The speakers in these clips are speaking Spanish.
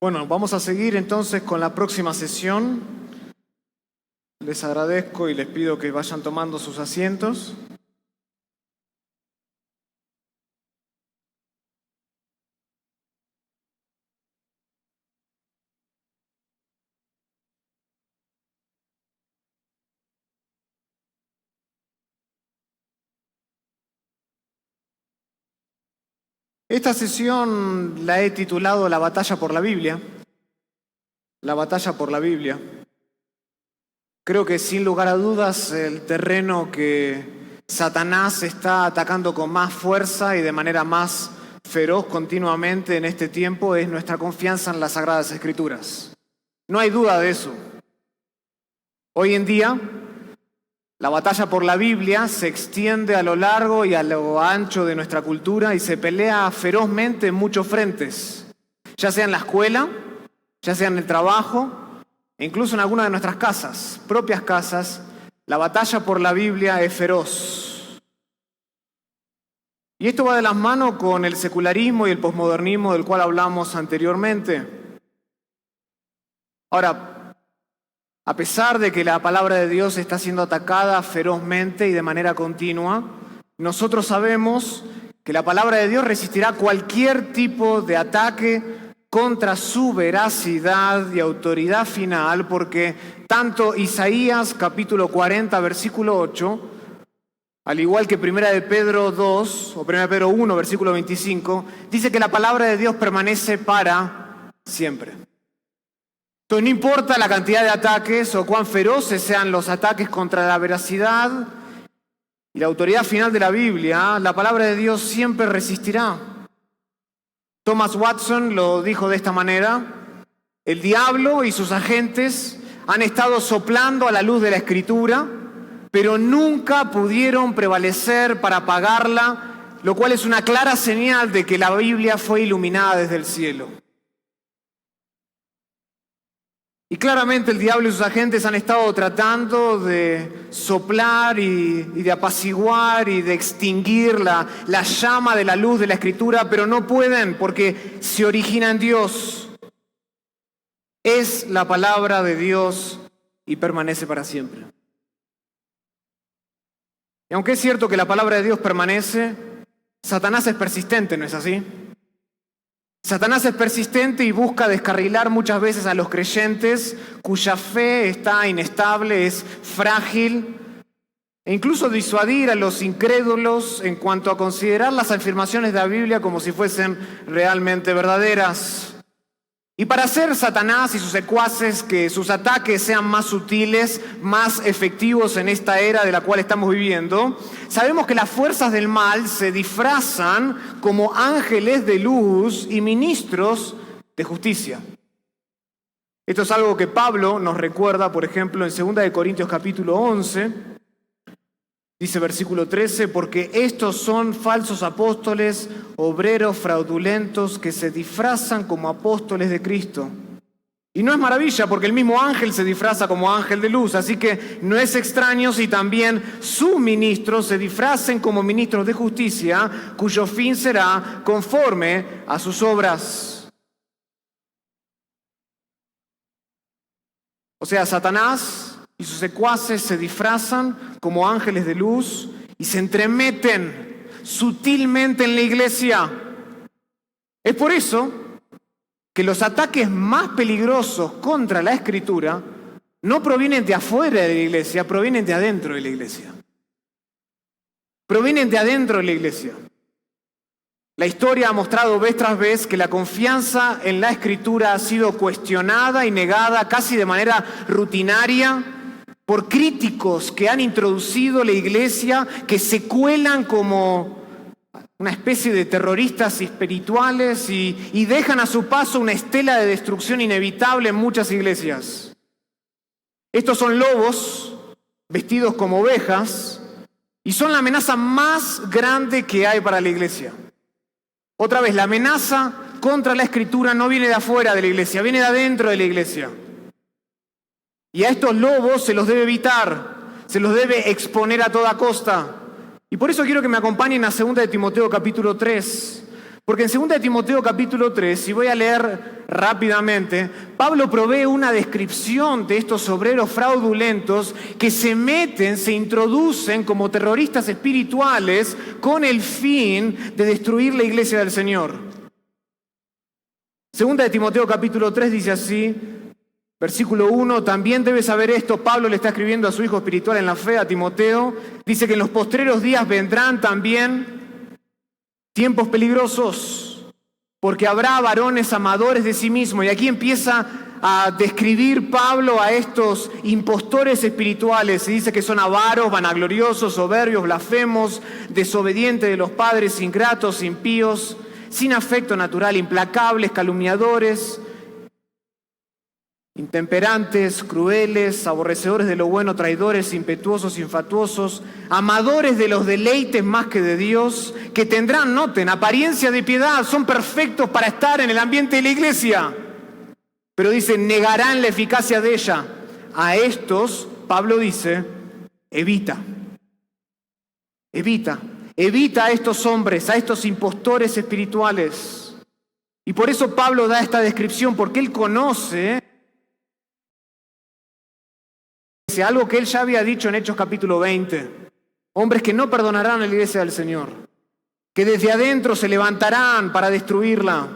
Bueno, vamos a seguir entonces con la próxima sesión. Les agradezco y les pido que vayan tomando sus asientos. Esta sesión la he titulado La batalla por la Biblia. La batalla por la Biblia. Creo que sin lugar a dudas el terreno que Satanás está atacando con más fuerza y de manera más feroz continuamente en este tiempo es nuestra confianza en las Sagradas Escrituras. No hay duda de eso. Hoy en día, la batalla por la Biblia se extiende a lo largo y a lo ancho de nuestra cultura y se pelea ferozmente en muchos frentes, ya sea en la escuela, ya sea en el trabajo, e incluso en alguna de nuestras casas, propias casas. La batalla por la Biblia es feroz. Y esto va de las manos con el secularismo y el posmodernismo del cual hablamos anteriormente. Ahora, a pesar de que la palabra de Dios está siendo atacada ferozmente y de manera continua, nosotros sabemos que la palabra de Dios resistirá cualquier tipo de ataque contra su veracidad y autoridad final, porque tanto Isaías capítulo 40, versículo 8, al igual que 1 de Pedro 2 o 1 de Pedro 1, versículo 25, dice que la palabra de Dios permanece para siempre. Entonces no importa la cantidad de ataques o cuán feroces sean los ataques contra la veracidad y la autoridad final de la Biblia, la palabra de Dios siempre resistirá. Thomas Watson lo dijo de esta manera: el diablo y sus agentes han estado soplando a la luz de la Escritura, pero nunca pudieron prevalecer para apagarla, lo cual es una clara señal de que la Biblia fue iluminada desde el cielo. Y claramente el diablo y sus agentes han estado tratando de soplar y de apaciguar y de extinguir la llama de la luz de la Escritura, pero no pueden porque se origina en Dios. Es la palabra de Dios y permanece para siempre. Y aunque es cierto que la palabra de Dios permanece, Satanás es persistente, ¿no es así? Satanás es persistente y busca descarrilar muchas veces a los creyentes cuya fe está inestable, es frágil, e incluso disuadir a los incrédulos en cuanto a considerar las afirmaciones de la Biblia como si fuesen realmente verdaderas. Y para hacer Satanás y sus secuaces que sus ataques sean más sutiles, más efectivos en esta era de la cual estamos viviendo, sabemos que las fuerzas del mal se disfrazan como ángeles de luz y ministros de justicia. Esto es algo que Pablo nos recuerda, por ejemplo, en 2 de Corintios capítulo 11, dice versículo 13, porque estos son falsos apóstoles, obreros fraudulentos que se disfrazan como apóstoles de Cristo. Y no es maravilla porque el mismo ángel se disfraza como ángel de luz, así que no es extraño si también sus ministros se disfracen como ministros de justicia, cuyo fin será conforme a sus obras. O sea, Satanás y sus secuaces se disfrazan como ángeles de luz y se entremeten sutilmente en la iglesia. Es por eso que los ataques más peligrosos contra la Escritura no provienen de afuera de la iglesia, provienen de adentro de la iglesia. Provienen de adentro de la iglesia. La historia ha mostrado vez tras vez que la confianza en la Escritura ha sido cuestionada y negada casi de manera rutinaria por críticos que han introducido la iglesia, que se cuelan como una especie de terroristas espirituales y dejan a su paso una estela de destrucción inevitable en muchas iglesias. Estos son lobos vestidos como ovejas y son la amenaza más grande que hay para la iglesia. Otra vez, la amenaza contra la Escritura no viene de afuera de la iglesia, viene de adentro de la iglesia. Y a estos lobos se los debe evitar, se los debe exponer a toda costa. Y por eso quiero que me acompañen a 2 de Timoteo capítulo 3, Porque en 2 de Timoteo capítulo 3, si voy a leer rápidamente, Pablo provee una descripción de estos obreros fraudulentos que se meten, se introducen como terroristas espirituales con el fin de destruir la iglesia del Señor. 2 de Timoteo capítulo 3 dice así, versículo 1, también debes saber esto, Pablo le está escribiendo a su hijo espiritual en la fe, a Timoteo, dice que en los postreros días vendrán también tiempos peligrosos, porque habrá varones amadores de sí mismos. Y aquí empieza a describir Pablo a estos impostores espirituales. Y dice que son avaros, vanagloriosos, soberbios, blasfemos, desobedientes de los padres, ingratos, impíos, sin afecto natural, implacables, calumniadores, intemperantes, crueles, aborrecedores de lo bueno, traidores, impetuosos, infatuosos, amadores de los deleites más que de Dios, que tendrán, noten, apariencia de piedad, son perfectos para estar en el ambiente de la iglesia, pero dice, negarán la eficacia de ella. A estos, Pablo dice, evita a estos hombres, a estos impostores espirituales. Y por eso Pablo da esta descripción, porque él conoce algo que él ya había dicho en Hechos capítulo 20. Hombres que no perdonarán a la iglesia del Señor, que desde adentro se levantarán para destruirla.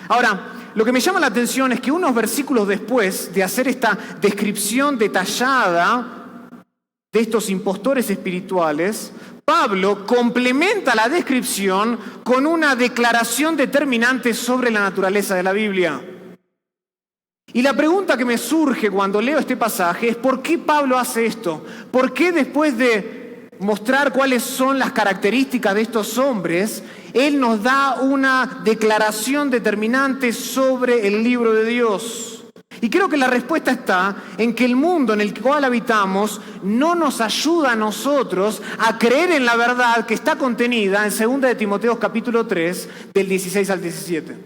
Ahora, lo que me llama la atención es que unos versículos después de hacer esta descripción detallada de estos impostores espirituales, Pablo complementa la descripción con una declaración determinante sobre la naturaleza de la Biblia. Y la pregunta que me surge cuando leo este pasaje es ¿por qué Pablo hace esto? ¿Por qué después de mostrar cuáles son las características de estos hombres, él nos da una declaración determinante sobre el libro de Dios? Y creo que la respuesta está en que el mundo en el cual habitamos no nos ayuda a nosotros a creer en la verdad que está contenida en 2 de Timoteo capítulo 3, del 16 al 17.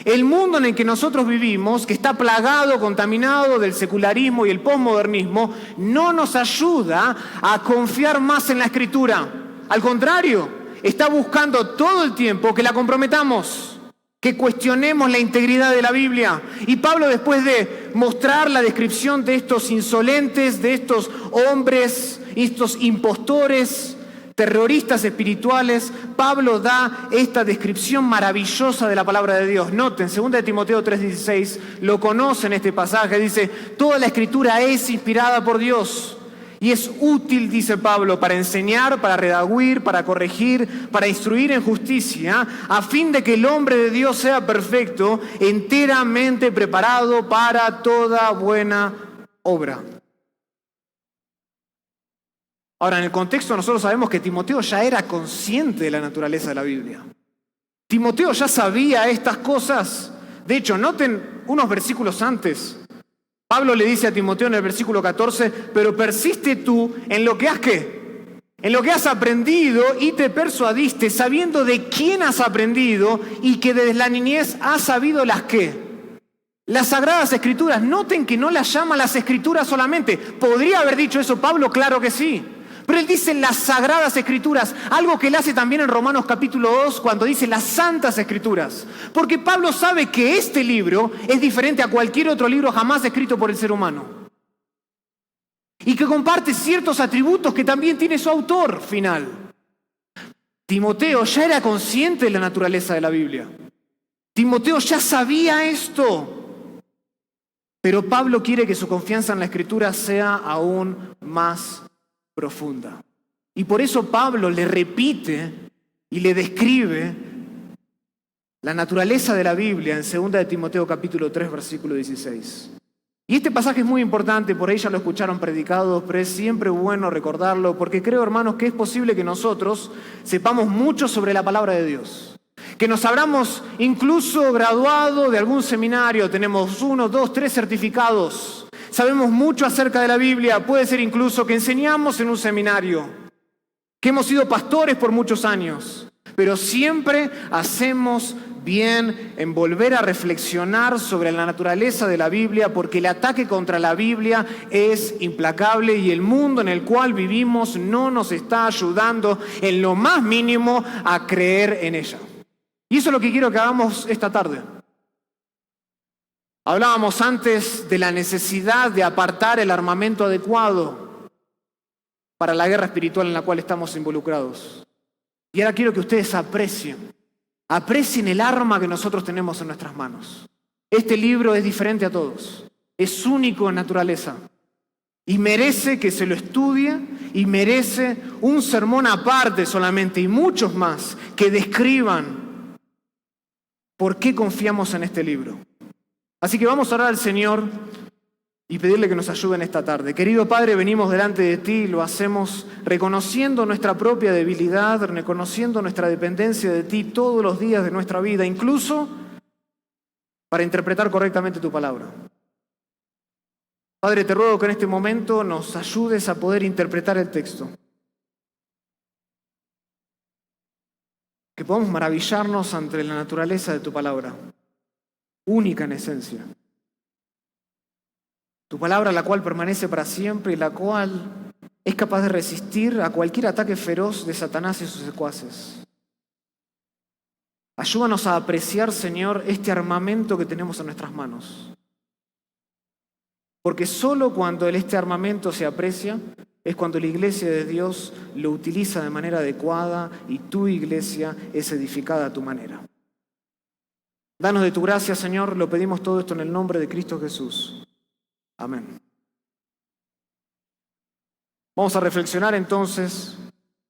El mundo en el que nosotros vivimos, que está plagado, contaminado del secularismo y el posmodernismo, no nos ayuda a confiar más en la Escritura. Al contrario, está buscando todo el tiempo que la comprometamos, que cuestionemos la integridad de la Biblia. Y Pablo, después de mostrar la descripción de estos insolentes, de estos hombres, estos impostores, terroristas espirituales, Pablo da esta descripción maravillosa de la palabra de Dios. Noten, 2 de Timoteo 3:16, lo conocen este pasaje, dice, toda la escritura es inspirada por Dios y es útil, dice Pablo, para enseñar, para redarguir, para corregir, para instruir en justicia, a fin de que el hombre de Dios sea perfecto, enteramente preparado para toda buena obra. Ahora, en el contexto nosotros sabemos que Timoteo ya era consciente de la naturaleza de la Biblia. Timoteo ya sabía estas cosas. De hecho, noten unos versículos antes. Pablo le dice a Timoteo en el versículo 14, pero persiste tú en lo que has ¿qué? En lo que has aprendido y te persuadiste, sabiendo de quién has aprendido y que desde la niñez has sabido las ¿qué? Las Sagradas Escrituras. Noten que no las llama las Escrituras solamente. ¿Podría haber dicho eso Pablo? Claro que sí. Pero él dice las Sagradas Escrituras, algo que él hace también en Romanos capítulo 2 cuando dice las Santas Escrituras. Porque Pablo sabe que este libro es diferente a cualquier otro libro jamás escrito por el ser humano. Y que comparte ciertos atributos que también tiene su autor final. Timoteo ya era consciente de la naturaleza de la Biblia. Timoteo ya sabía esto. Pero Pablo quiere que su confianza en la Escritura sea aún más profunda. Y por eso Pablo le repite y le describe la naturaleza de la Biblia en 2 de Timoteo capítulo 3, versículo 16. Y este pasaje es muy importante, por ahí ya lo escucharon predicados, pero es siempre bueno recordarlo, porque creo, hermanos, que es posible que nosotros sepamos mucho sobre la palabra de Dios. Que nos habramos incluso graduado de algún seminario, tenemos 1, 2, 3 certificados. Sabemos mucho acerca de la Biblia, puede ser incluso que enseñamos en un seminario, que hemos sido pastores por muchos años, pero siempre hacemos bien en volver a reflexionar sobre la naturaleza de la Biblia, porque el ataque contra la Biblia es implacable y el mundo en el cual vivimos no nos está ayudando en lo más mínimo a creer en ella. Y eso es lo que quiero que hagamos esta tarde. Hablábamos antes de la necesidad de apartar el armamento adecuado para la guerra espiritual en la cual estamos involucrados. Y ahora quiero que ustedes aprecien el arma que nosotros tenemos en nuestras manos. Este libro es diferente a todos, es único en naturaleza y merece que se lo estudie y merece un sermón aparte solamente y muchos más que describan por qué confiamos en este libro. Así que vamos a orar al Señor y pedirle que nos ayude en esta tarde. Querido Padre, venimos delante de ti y lo hacemos reconociendo nuestra propia debilidad, reconociendo nuestra dependencia de ti todos los días de nuestra vida, incluso para interpretar correctamente tu palabra. Padre, te ruego que en este momento nos ayudes a poder interpretar el texto. Que podamos maravillarnos ante la naturaleza de tu palabra, única en esencia. Tu palabra, la cual permanece para siempre y la cual es capaz de resistir a cualquier ataque feroz de Satanás y sus secuaces. Ayúdanos a apreciar, Señor, este armamento que tenemos en nuestras manos. Porque solo cuando este armamento se aprecia es cuando la iglesia de Dios lo utiliza de manera adecuada y tu iglesia es edificada a tu manera. Danos de tu gracia, Señor, lo pedimos todo esto en el nombre de Cristo Jesús. Amén. Vamos a reflexionar entonces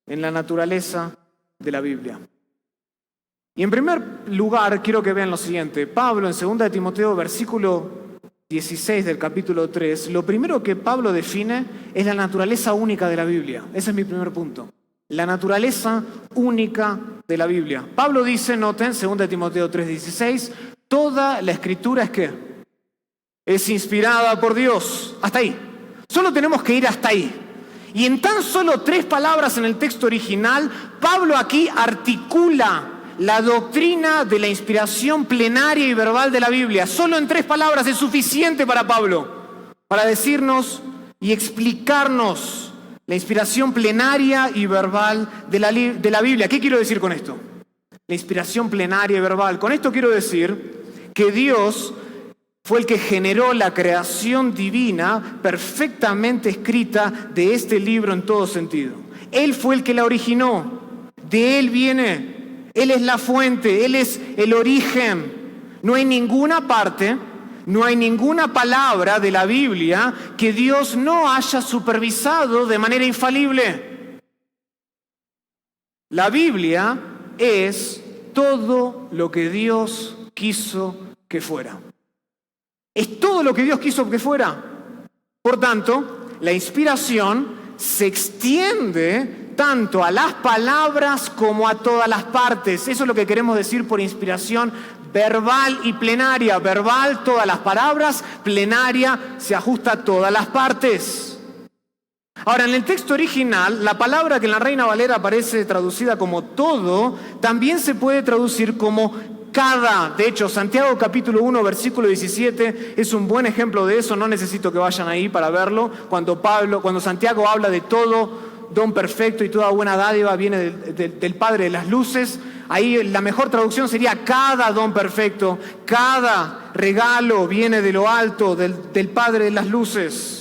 en la naturaleza de la Biblia. Y en primer lugar quiero que vean lo siguiente. Pablo en 2 de Timoteo, versículo 16 del capítulo 3, lo primero que Pablo define es la naturaleza única de la Biblia. Ese es mi primer punto. La naturaleza única de la Biblia. Pablo dice, noten, 2 de Timoteo 3:16, toda la escritura es ¿qué? Es inspirada por Dios. Hasta ahí. Solo tenemos que ir hasta ahí. Y en tan solo 3 palabras en el texto original, Pablo aquí articula la doctrina de la inspiración plenaria y verbal de la Biblia. Solo en 3 palabras es suficiente para Pablo, para decirnos y explicarnos la inspiración plenaria y verbal de la Biblia. ¿Qué quiero decir con esto? La inspiración plenaria y verbal. Con esto quiero decir que Dios fue el que generó la creación divina perfectamente escrita de este libro en todo sentido. Él fue el que la originó. De Él viene. Él es la fuente. Él es el origen. No hay ninguna parte, no hay ninguna palabra de la Biblia que Dios no haya supervisado de manera infalible. La Biblia es todo lo que Dios quiso que fuera. Es todo lo que Dios quiso que fuera. Por tanto, la inspiración se extiende tanto a las palabras como a todas las partes. Eso es lo que queremos decir por inspiración verbal y plenaria. Verbal, todas las palabras. Plenaria, se ajusta a todas las partes. Ahora, en el texto original, la palabra que en la Reina Valera aparece traducida como todo, también se puede traducir como cada. De hecho, Santiago capítulo 1, versículo 17 es un buen ejemplo de eso. No necesito que vayan ahí para verlo. Cuando Santiago habla de todo don perfecto y toda buena dádiva viene del Padre de las luces, ahí la mejor traducción sería cada don perfecto, cada regalo viene de lo alto, del Padre de las luces.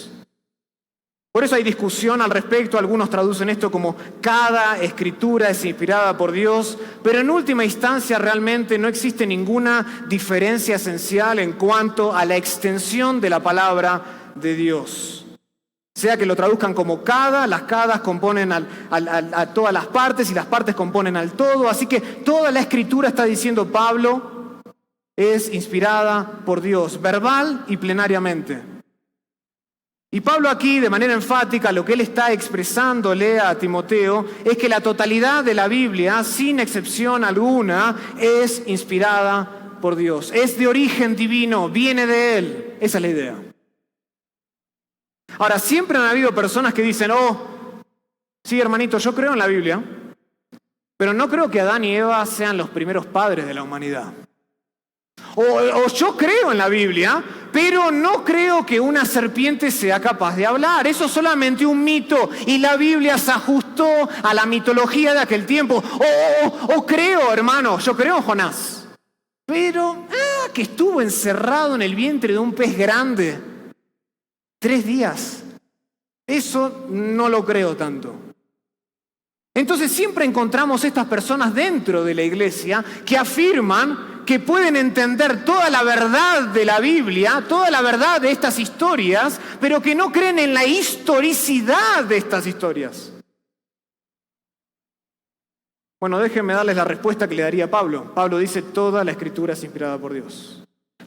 Por eso hay discusión al respecto. Algunos traducen esto como cada escritura es inspirada por Dios, pero en última instancia realmente no existe ninguna diferencia esencial en cuanto a la extensión de la palabra de Dios. Sea que lo traduzcan como cada, las cadas componen a todas las partes y las partes componen al todo. Así que toda la escritura, está diciendo Pablo, es inspirada por Dios, verbal y plenariamente. Y Pablo aquí, de manera enfática, lo que él está expresándole a Timoteo es que la totalidad de la Biblia, sin excepción alguna, es inspirada por Dios. Es de origen divino, viene de Él. Esa es la idea. Ahora, siempre han habido personas que dicen, sí, hermanito, yo creo en la Biblia, pero no creo que Adán y Eva sean los primeros padres de la humanidad. O yo creo en la Biblia, pero no creo que una serpiente sea capaz de hablar. Eso es solamente un mito y la Biblia se ajustó a la mitología de aquel tiempo. O creo, hermano, yo creo en Jonás, pero que estuvo encerrado en el vientre de un pez grande 3 días. Eso no lo creo tanto. Entonces siempre encontramos estas personas dentro de la iglesia que afirman que pueden entender toda la verdad de la Biblia, toda la verdad de estas historias, pero que no creen en la historicidad de estas historias. Bueno, déjenme darles la respuesta que le daría Pablo. Pablo dice, toda la Escritura es inspirada por Dios.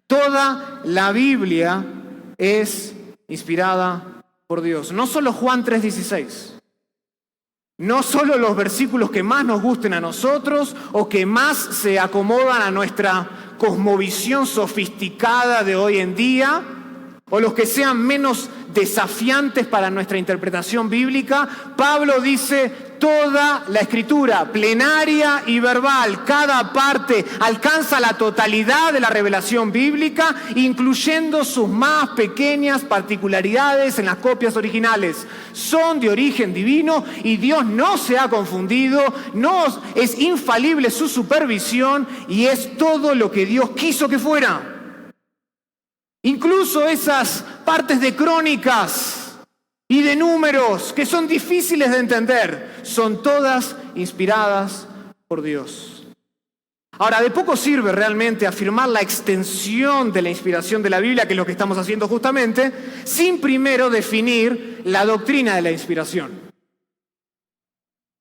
Toda la Biblia es inspirada por Dios. No solo Juan 3:16. No solo los versículos que más nos gusten a nosotros o que más se acomodan a nuestra cosmovisión sofisticada de hoy en día, o los que sean menos desafiantes para nuestra interpretación bíblica. Pablo dice, toda la Escritura, plenaria y verbal, cada parte alcanza la totalidad de la revelación bíblica, incluyendo sus más pequeñas particularidades en las copias originales. Son de origen divino y Dios no se ha confundido, no es infalible su supervisión y es todo lo que Dios quiso que fuera. Incluso esas partes de Crónicas y de Números que son difíciles de entender, son todas inspiradas por Dios. Ahora, de poco sirve realmente afirmar la extensión de la inspiración de la Biblia, que es lo que estamos haciendo justamente, sin primero definir la doctrina de la inspiración.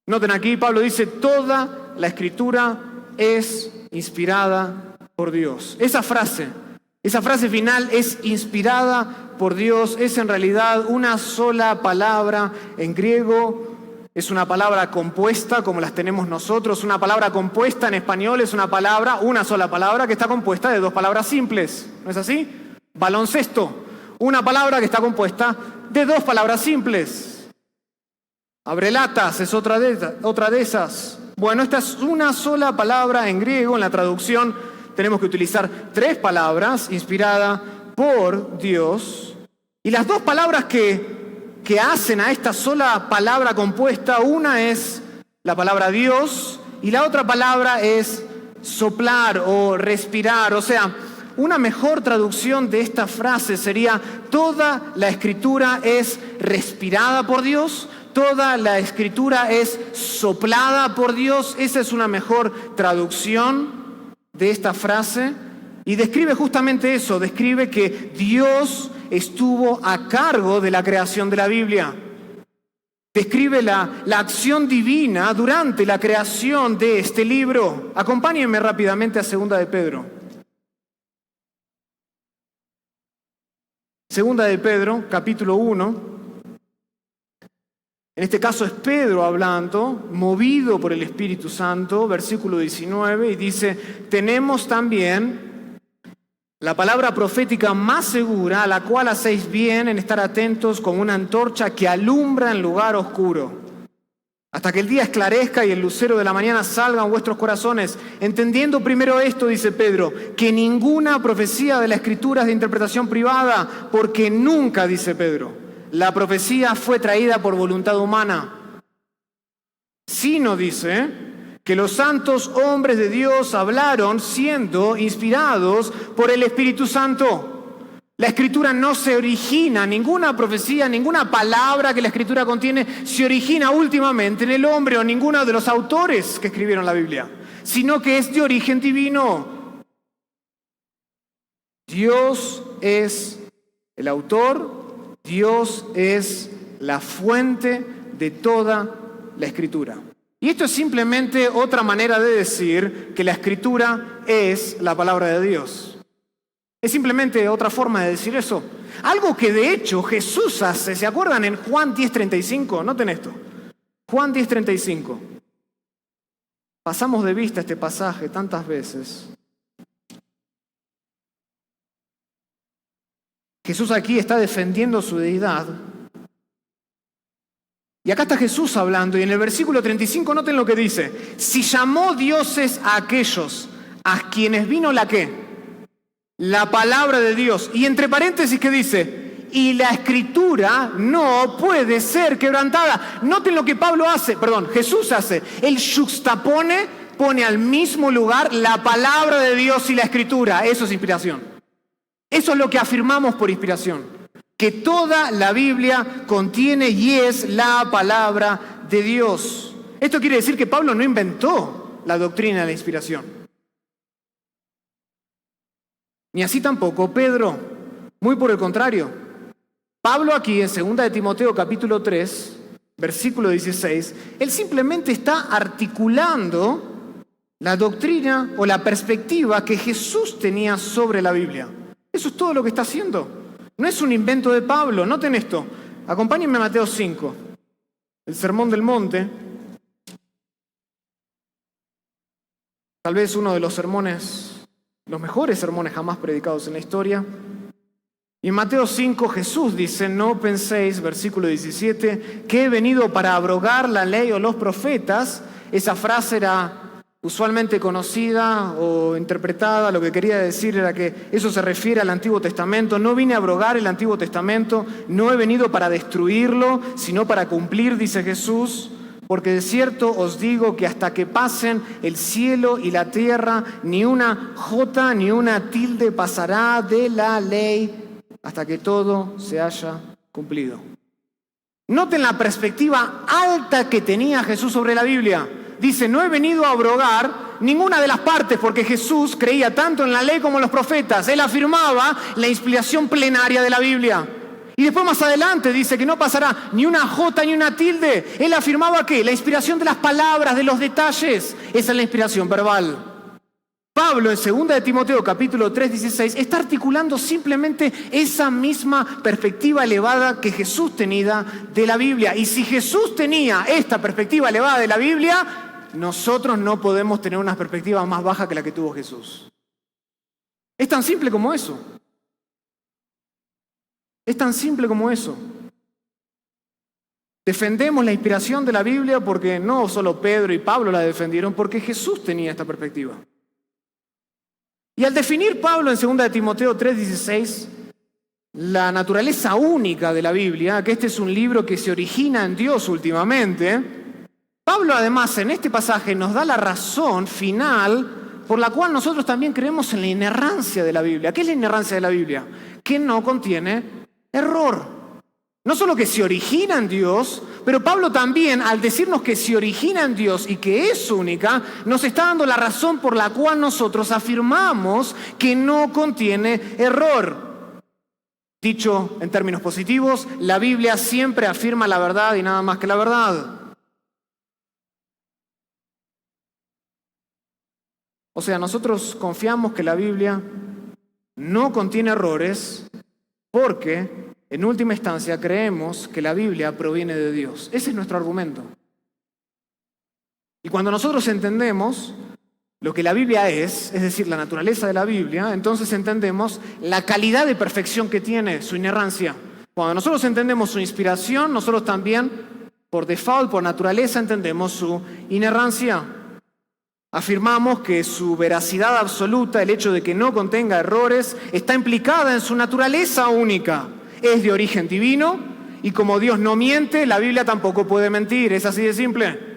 Noten aquí, Pablo dice, toda la Escritura es inspirada por Dios. Esa frase final es inspirada por Dios, es en realidad una sola palabra en griego, es una palabra compuesta como las tenemos nosotros, una palabra compuesta en español es una sola palabra que está compuesta de 2 palabras simples, ¿no es así? Baloncesto, una palabra que está compuesta de 2 palabras simples. Abrelatas es otra de esas. Bueno, esta es una sola palabra en griego, en la traducción tenemos que utilizar 3 palabras inspiradas por Dios. Y las 2 palabras que hacen a esta sola palabra compuesta, una es la palabra Dios y la otra palabra es soplar o respirar. O sea, una mejor traducción de esta frase sería, toda la Escritura es respirada por Dios, toda la Escritura es soplada por Dios. Esa es una mejor traducción de esta frase y describe justamente eso, describe que Dios estuvo a cargo de la creación de la Biblia. Describe la acción divina durante la creación de este libro. Acompáñenme rápidamente a 2 de Pedro. 2 de Pedro, capítulo 1. En este caso es Pedro hablando, movido por el Espíritu Santo, versículo 19, y dice, tenemos también la palabra profética más segura, a la cual hacéis bien en estar atentos como una antorcha que alumbra en lugar oscuro, hasta que el día esclarezca y el lucero de la mañana salga en vuestros corazones. Entendiendo primero esto, dice Pedro, que ninguna profecía de la Escritura es de interpretación privada, porque nunca, dice Pedro, la profecía fue traída por voluntad humana, sino, dice, que los santos hombres de Dios hablaron siendo inspirados por el Espíritu Santo. La Escritura no se origina, ninguna profecía, ninguna palabra que la Escritura contiene se origina últimamente en el hombre o ninguno de los autores que escribieron la Biblia, sino que es de origen divino. Dios es el autor, Dios es la fuente de toda la Escritura. Y esto es simplemente otra manera de decir que la Escritura es la palabra de Dios. Es simplemente otra forma de decir eso. Algo que de hecho Jesús hace, ¿se acuerdan? En Juan 10:35, noten esto. Juan 10:35. Pasamos de vista este pasaje tantas veces. Jesús aquí está defendiendo su deidad. Y acá está Jesús hablando, y en el versículo 35 noten lo que dice. Si llamó dioses a aquellos a quienes vino la ¿qué? la palabra de Dios. Y entre paréntesis, ¿qué dice? Y la Escritura no puede ser quebrantada. Noten lo que Jesús hace. Él juxtapone, pone al mismo lugar la palabra de Dios y la Escritura. Eso es inspiración. Eso es lo que afirmamos por inspiración. Que toda la Biblia contiene y es la palabra de Dios. Esto quiere decir que Pablo no inventó la doctrina de la inspiración. Ni así tampoco Pedro. Muy por el contrario. Pablo aquí en 2 de Timoteo capítulo 3, versículo 16, él simplemente está articulando la doctrina o la perspectiva que Jesús tenía sobre la Biblia. Eso es todo lo que está haciendo. No es un invento de Pablo. Noten esto. Acompáñenme a Mateo 5, el Sermón del Monte. Tal vez uno de los mejores sermones jamás predicados en la historia. Y en Mateo 5 Jesús dice, no penséis, versículo 17, que he venido para abrogar la ley o los profetas. Esa frase era usualmente conocida o interpretada. Lo que quería decir era que eso se refiere al Antiguo Testamento. No vine a abrogar el Antiguo Testamento, no he venido para destruirlo, sino para cumplir, dice Jesús. Porque de cierto os digo que hasta que pasen el cielo y la tierra, ni una jota ni una tilde pasará de la ley hasta que todo se haya cumplido. Noten la perspectiva alta que tenía Jesús sobre la Biblia. Dice, no he venido a abrogar ninguna de las partes, porque Jesús creía tanto en la ley como en los profetas. Él afirmaba la inspiración plenaria de la Biblia. Y después más adelante dice que no pasará ni una jota ni una tilde. Él afirmaba que la inspiración de las palabras, de los detalles, esa es la inspiración verbal. Pablo en 2 de Timoteo capítulo 3, 16 está articulando simplemente esa misma perspectiva elevada que Jesús tenía de la Biblia. Y si Jesús tenía esta perspectiva elevada de la Biblia, nosotros no podemos tener una perspectiva más baja que la que tuvo Jesús. Es tan simple como eso. Es tan simple como eso. Defendemos la inspiración de la Biblia porque no solo Pedro y Pablo la defendieron, porque Jesús tenía esta perspectiva. Y al definir Pablo en 2 de Timoteo 3:16 la naturaleza única de la Biblia, que este es un libro que se origina en Dios últimamente, Pablo además en este pasaje nos da la razón final por la cual nosotros también creemos en la inerrancia de la Biblia. ¿Qué es la inerrancia de la Biblia? Que no contiene error. No solo que se origina en Dios, pero Pablo también, al decirnos que se origina en Dios y que es única, nos está dando la razón por la cual nosotros afirmamos que no contiene error. Dicho en términos positivos, la Biblia siempre afirma la verdad y nada más que la verdad. O sea, nosotros confiamos que la Biblia no contiene errores porque en última instancia creemos que la Biblia proviene de Dios. Ese es nuestro argumento. Y cuando nosotros entendemos lo que la Biblia es decir, la naturaleza de la Biblia, entonces entendemos la calidad de perfección que tiene, su inerrancia. Cuando nosotros entendemos su inspiración, nosotros también, por default, por naturaleza, entendemos su inerrancia. Afirmamos que su veracidad absoluta, el hecho de que no contenga errores, está implicada en su naturaleza única. Es de origen divino y como Dios no miente, la Biblia tampoco puede mentir. Es así de simple.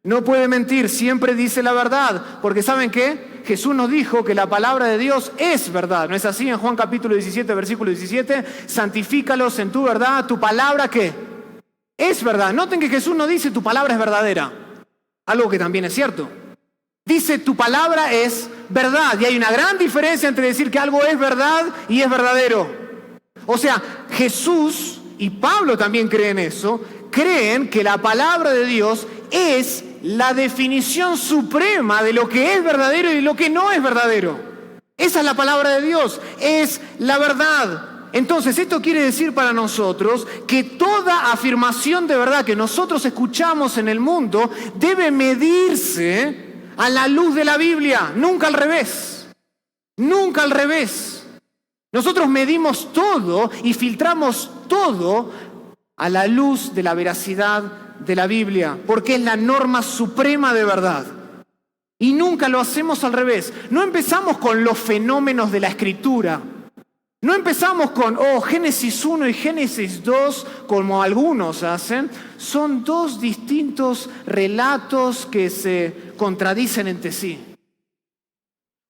No puede mentir, siempre dice la verdad. Porque ¿saben qué? Jesús nos dijo que la palabra de Dios es verdad. ¿No es así? En Juan capítulo 17, versículo 17, santifícalos en tu verdad, tu palabra ¿qué? Es verdad. Noten que Jesús no dice tu palabra es verdadera. Algo que también es cierto. Dice tu palabra es verdad. Y hay una gran diferencia entre decir que algo es verdad y es verdadero. O sea, Jesús y Pablo también creen eso, creen que la palabra de Dios es la definición suprema de lo que es verdadero y lo que no es verdadero. Esa es la palabra de Dios, es la verdad. Entonces, esto quiere decir para nosotros que toda afirmación de verdad que nosotros escuchamos en el mundo debe medirse a la luz de la Biblia, nunca al revés. Nunca al revés. Nosotros medimos todo y filtramos todo a la luz de la veracidad de la Biblia, porque es la norma suprema de verdad. Y nunca lo hacemos al revés. No empezamos con los fenómenos de la Escritura. No empezamos con, Génesis 1 y Génesis 2, como algunos hacen. Son dos distintos relatos que se contradicen entre sí.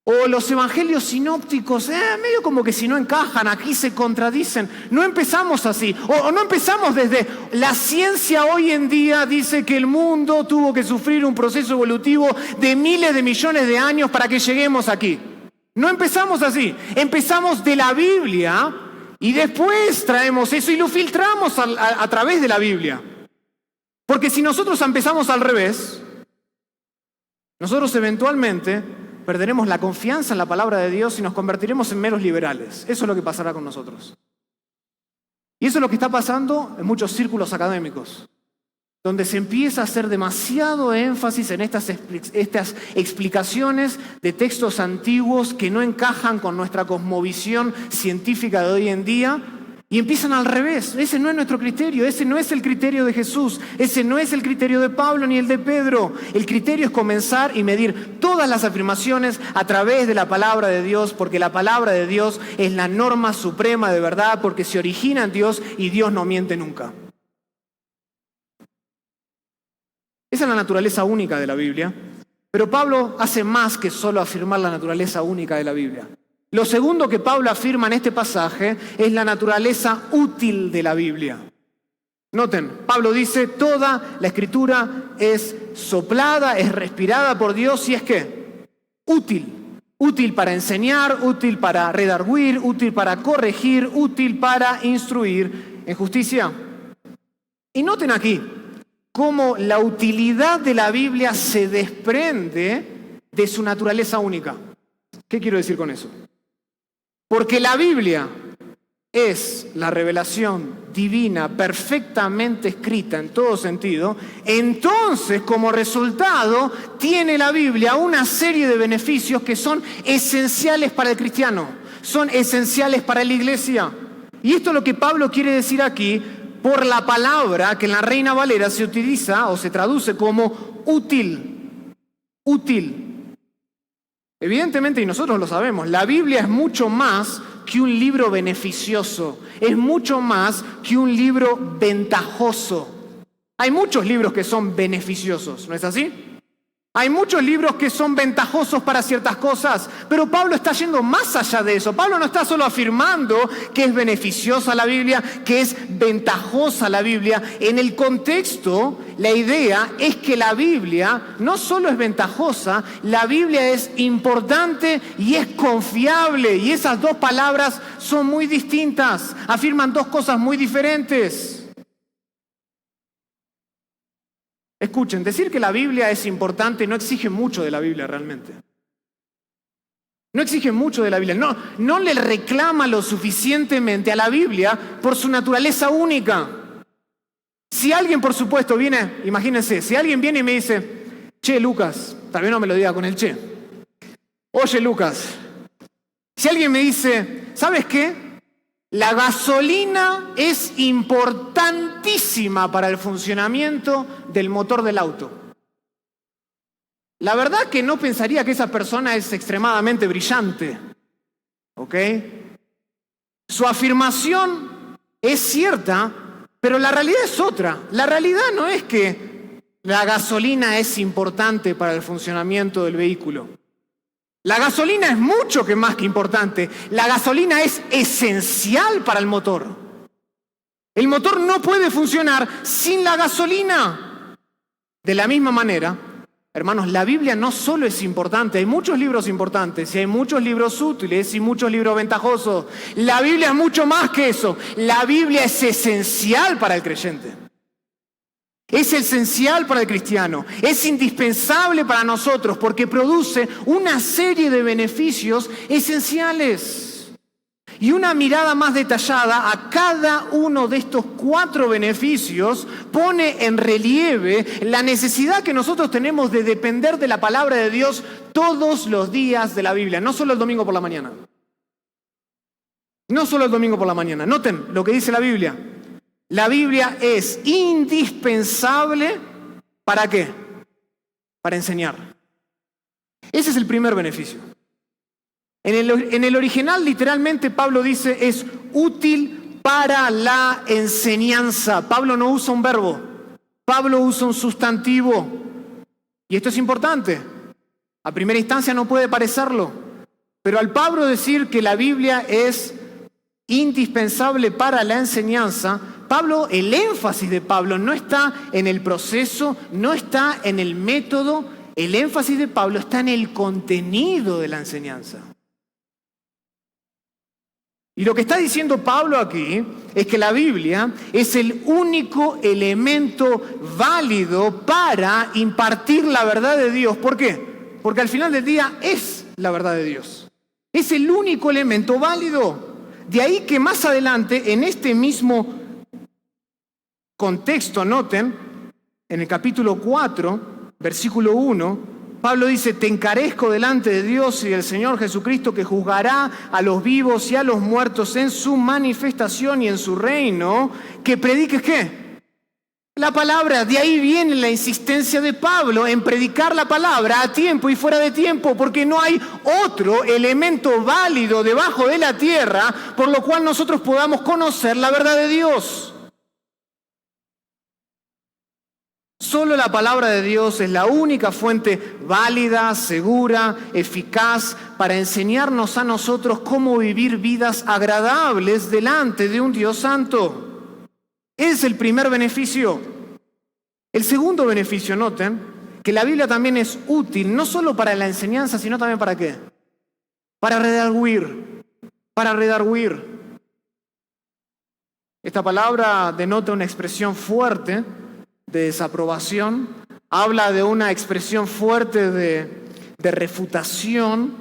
O los evangelios sinópticos, medio como que si no encajan, aquí se contradicen. No empezamos así. O no empezamos desde la ciencia hoy en día dice que el mundo tuvo que sufrir un proceso evolutivo de miles de millones de años para que lleguemos aquí. No empezamos así. Empezamos de la Biblia y después traemos eso y lo filtramos a través de la Biblia. Porque si nosotros empezamos al revés, nosotros eventualmente perderemos la confianza en la palabra de Dios y nos convertiremos en meros liberales. Eso es lo que pasará con nosotros. Y eso es lo que está pasando en muchos círculos académicos, donde se empieza a hacer demasiado énfasis en estas explicaciones de textos antiguos que no encajan con nuestra cosmovisión científica de hoy en día. Y empiezan al revés. Ese no es nuestro criterio, ese no es el criterio de Jesús, ese no es el criterio de Pablo ni el de Pedro. El criterio es comenzar y medir todas las afirmaciones a través de la palabra de Dios, porque la palabra de Dios es la norma suprema de verdad, porque se origina en Dios y Dios no miente nunca. Esa es la naturaleza única de la Biblia, pero Pablo hace más que solo afirmar la naturaleza única de la Biblia. Lo segundo que Pablo afirma en este pasaje es la naturaleza útil de la Biblia. Noten, Pablo dice, toda la Escritura es soplada, es respirada por Dios y es ¿qué? Útil. Útil para enseñar, útil para redarguir, útil para corregir, útil para instruir en justicia. Y noten aquí cómo la utilidad de la Biblia se desprende de su naturaleza única. ¿Qué quiero decir con eso? Porque la Biblia es la revelación divina perfectamente escrita en todo sentido, entonces como resultado tiene la Biblia una serie de beneficios que son esenciales para el cristiano, son esenciales para la iglesia. Y esto es lo que Pablo quiere decir aquí por la palabra que en la Reina Valera se utiliza o se traduce como útil. Útil. Evidentemente, y nosotros lo sabemos, la Biblia es mucho más que un libro beneficioso, es mucho más que un libro ventajoso. Hay muchos libros que son beneficiosos, ¿no es así? Hay muchos libros que son ventajosos para ciertas cosas, pero Pablo está yendo más allá de eso. Pablo no está solo afirmando que es beneficiosa la Biblia, que es ventajosa la Biblia. En el contexto, la idea es que la Biblia no solo es ventajosa, la Biblia es importante y es confiable. Y esas dos palabras son muy distintas, afirman dos cosas muy diferentes. Escuchen, decir que la Biblia es importante no exige mucho de la Biblia realmente. No exige mucho de la Biblia. No le reclama lo suficientemente a la Biblia por su naturaleza única. Si alguien, por supuesto, viene, imagínense, si alguien viene y me dice, che, Lucas, tal vez no me lo diga con el che. Oye, Lucas, si alguien me dice, ¿sabes qué? La gasolina es importantísima para el funcionamiento del motor del auto. La verdad que no pensaría que esa persona es extremadamente brillante, ¿ok? Su afirmación es cierta, pero la realidad es otra. La realidad no es que la gasolina es importante para el funcionamiento del vehículo. La gasolina es mucho más que importante. La gasolina es esencial para el motor. El motor no puede funcionar sin la gasolina. De la misma manera, hermanos, la Biblia no solo es importante, hay muchos libros importantes y hay muchos libros útiles y muchos libros ventajosos. La Biblia es mucho más que eso. La Biblia es esencial para el creyente. Es esencial para el cristiano, es indispensable para nosotros porque produce una serie de beneficios esenciales. Y una mirada más detallada a cada uno de estos 4 beneficios pone en relieve la necesidad que nosotros tenemos de depender de la palabra de Dios todos los días de la Biblia, no solo el domingo por la mañana. No solo el domingo por la mañana. Noten lo que dice la Biblia. La Biblia es indispensable, ¿para qué? Para enseñar. Ese es el primer beneficio. En el original, literalmente, Pablo dice, es útil para la enseñanza. Pablo no usa un verbo, Pablo usa un sustantivo. Y esto es importante. A primera instancia no puede parecerlo, pero al Pablo decir que la Biblia es indispensable para la enseñanza, Pablo, el énfasis de Pablo no está en el proceso, no está en el método, el énfasis de Pablo está en el contenido de la enseñanza. Y lo que está diciendo Pablo aquí es que la Biblia es el único elemento válido para impartir la verdad de Dios. ¿Por qué? Porque al final del día es la verdad de Dios. Es el único elemento válido. De ahí que más adelante, en este mismo contexto, noten, en el capítulo 4, versículo 1, Pablo dice, te encarezco delante de Dios y del Señor Jesucristo que juzgará a los vivos y a los muertos en su manifestación y en su reino, que prediques ¿qué? La palabra. De ahí viene la insistencia de Pablo en predicar la palabra a tiempo y fuera de tiempo, porque no hay otro elemento válido debajo de la tierra por lo cual nosotros podamos conocer la verdad de Dios. Solo la palabra de Dios es la única fuente válida, segura, eficaz para enseñarnos a nosotros cómo vivir vidas agradables delante de un Dios santo. Es el primer beneficio. El segundo beneficio, noten, que la Biblia también es útil, no solo para la enseñanza, sino también ¿para qué? Para redarguir. Para redarguir. Esta palabra denota una expresión fuerte de desaprobación, habla de una expresión fuerte de refutación,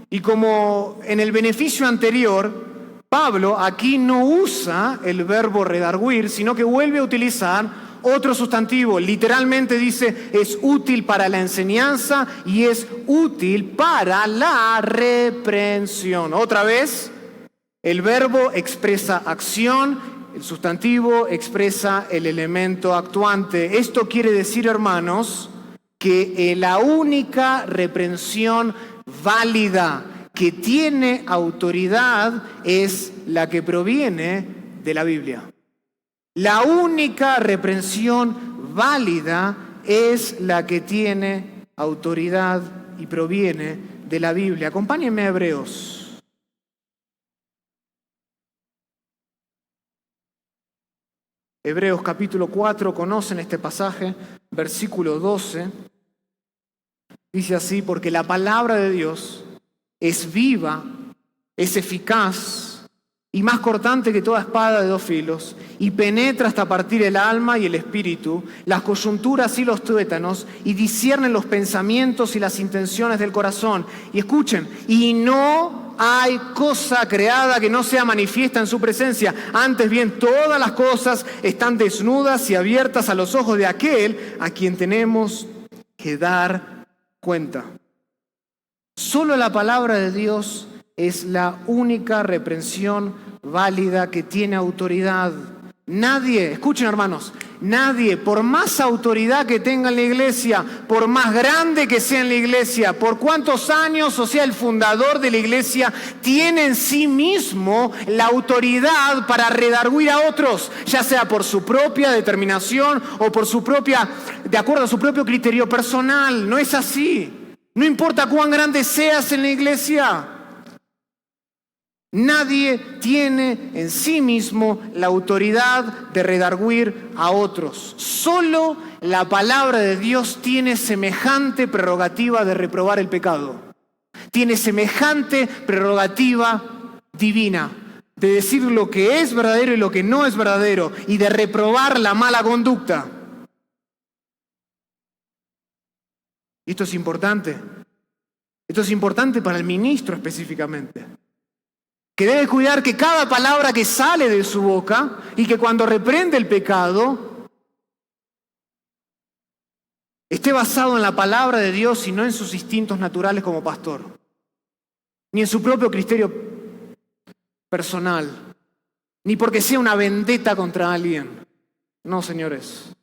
y como en el beneficio anterior, Pablo aquí no usa el verbo redarguir, sino que vuelve a utilizar otro sustantivo. Literalmente dice, es útil para la enseñanza y es útil para la reprensión. Otra vez, el verbo expresa acción, el sustantivo expresa el elemento actuante. Esto quiere decir, hermanos, que la única reprensión válida que tiene autoridad es la que proviene de la Biblia. La única reprensión válida es la que tiene autoridad y proviene de la Biblia. Acompáñenme a Hebreos. Hebreos capítulo 4, conocen este pasaje, versículo 12. Dice así, porque la palabra de Dios es viva, es eficaz y más cortante que toda espada de dos filos, y penetra hasta partir el alma y el espíritu, las coyunturas y los tuétanos, y discierne los pensamientos y las intenciones del corazón. Y escuchen, y no hay cosa creada que no sea manifiesta en su presencia. Antes bien, todas las cosas están desnudas y abiertas a los ojos de aquel a quien tenemos que dar cuenta. Solo la palabra de Dios es la única reprensión válida que tiene autoridad. Nadie, escuchen hermanos, nadie, por más autoridad que tenga en la iglesia, por más grande que sea en la iglesia, por cuántos años, o sea, el fundador de la iglesia, tiene en sí mismo la autoridad para redarguir a otros, ya sea por su propia determinación o por su propia, de acuerdo a su propio criterio personal. No es así. No importa cuán grande seas en la iglesia. Nadie tiene en sí mismo la autoridad de redarguir a otros. Solo la palabra de Dios tiene semejante prerrogativa de reprobar el pecado. Tiene semejante prerrogativa divina de decir lo que es verdadero y lo que no es verdadero y de reprobar la mala conducta. Y esto es importante. Esto es importante para el ministro específicamente, que debe cuidar que cada palabra que sale de su boca y que cuando reprende el pecado esté basado en la palabra de Dios y no en sus instintos naturales como pastor, ni en su propio criterio personal, ni porque sea una vendetta contra alguien. No, señores.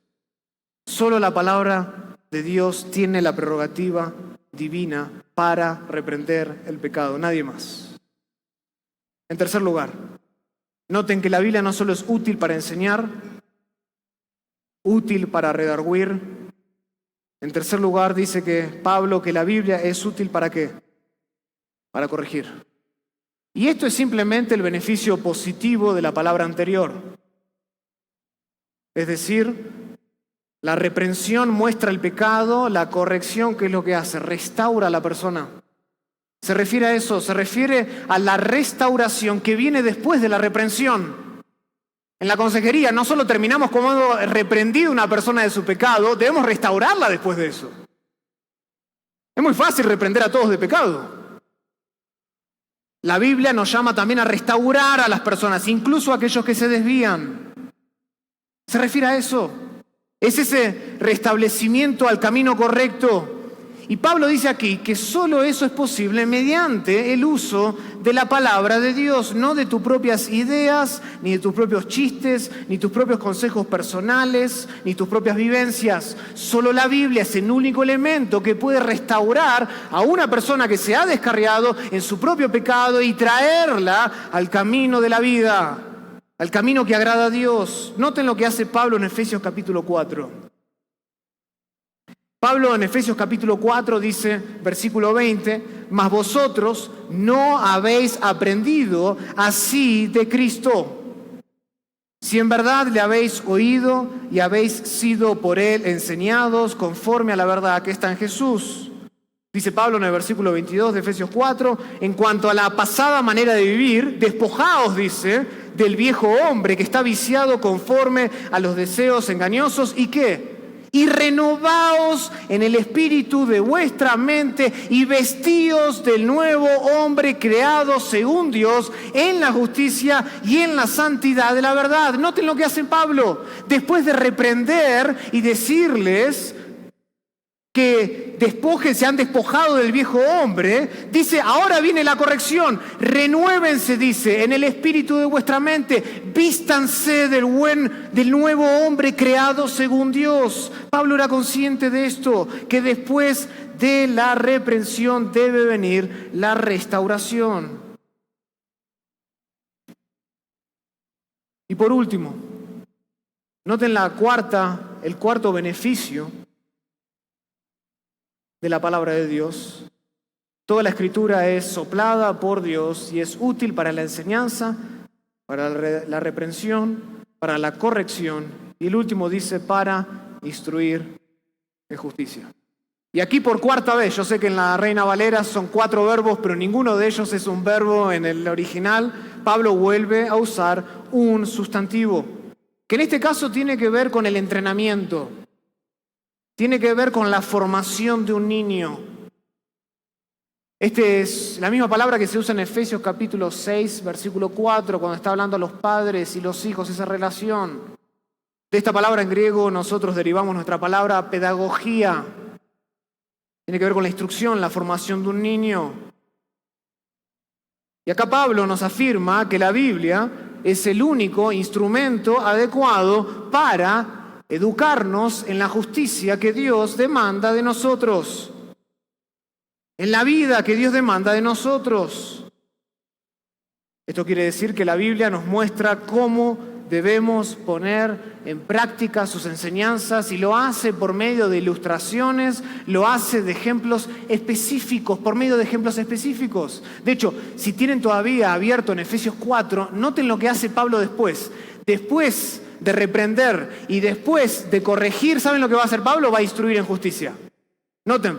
Solo la palabra de Dios tiene la prerrogativa divina para reprender el pecado, nadie más. En tercer lugar, noten que la Biblia no solo es útil para enseñar, útil para redarguir. En tercer lugar, dice que Pablo que la Biblia es útil ¿para qué? Para corregir. Y esto es simplemente el beneficio positivo de la palabra anterior. Es decir, la reprensión muestra el pecado, la corrección, ¿qué es lo que hace? Restaura a la persona. Se refiere a eso, se refiere a la restauración que viene después de la reprensión. En la consejería no solo terminamos como hemos reprendido a una persona de su pecado, debemos restaurarla después de eso. Es muy fácil reprender a todos de pecado. La Biblia nos llama también a restaurar a las personas, incluso a aquellos que se desvían. Se refiere a eso. Es ese restablecimiento al camino correcto. Y Pablo dice aquí que solo eso es posible mediante el uso de la palabra de Dios, no de tus propias ideas, ni de tus propios chistes, ni tus propios consejos personales, ni tus propias vivencias. Solo la Biblia es el único elemento que puede restaurar a una persona que se ha descarriado en su propio pecado y traerla al camino de la vida, al camino que agrada a Dios. Noten lo que hace Pablo en Efesios capítulo 4. Pablo en Efesios capítulo 4 dice, versículo 20, mas vosotros no habéis aprendido así de Cristo, si en verdad le habéis oído y habéis sido por él enseñados conforme a la verdad que está en Jesús. Dice Pablo en el versículo 22 de Efesios 4, en cuanto a la pasada manera de vivir, despojaos, dice, del viejo hombre que está viciado conforme a los deseos engañosos y ¿qué? Y renovaos en el espíritu de vuestra mente y vestíos del nuevo hombre creado según Dios en la justicia y en la santidad de la verdad. Noten lo que hace Pablo. Después de reprender y decirles que se han despojado del viejo hombre, dice, ahora viene la corrección, renuévense, dice, en el espíritu de vuestra mente, vístanse del nuevo hombre creado según Dios. Pablo era consciente de esto, que después de la reprensión debe venir la restauración. Y por último, noten el cuarto beneficio de la palabra de Dios. Toda la Escritura es soplada por Dios y es útil para la enseñanza, para la reprensión, para la corrección y el último dice para instruir en justicia. Y aquí por cuarta vez, yo sé que en la Reina Valera son 4 verbos, pero ninguno de ellos es un verbo en el original. Pablo vuelve a usar un sustantivo, que en este caso tiene que ver con el entrenamiento. Tiene que ver con la formación de un niño. Esta es la misma palabra que se usa en Efesios capítulo 6, versículo 4, cuando está hablando a los padres y los hijos, esa relación. De esta palabra en griego nosotros derivamos nuestra palabra pedagogía. Tiene que ver con la instrucción, la formación de un niño. Y acá Pablo nos afirma que la Biblia es el único instrumento adecuado para educarnos en la justicia que Dios demanda de nosotros, en la vida que Dios demanda de nosotros. Esto quiere decir que la Biblia nos muestra cómo debemos poner en práctica sus enseñanzas y lo hace por medio de ilustraciones, lo hace de ejemplos específicos, por medio de ejemplos específicos. De hecho, si tienen todavía abierto en Efesios 4, noten lo que hace Pablo después. Después de reprender y después de corregir, ¿saben lo que va a hacer Pablo? Va a instruir en justicia. Noten,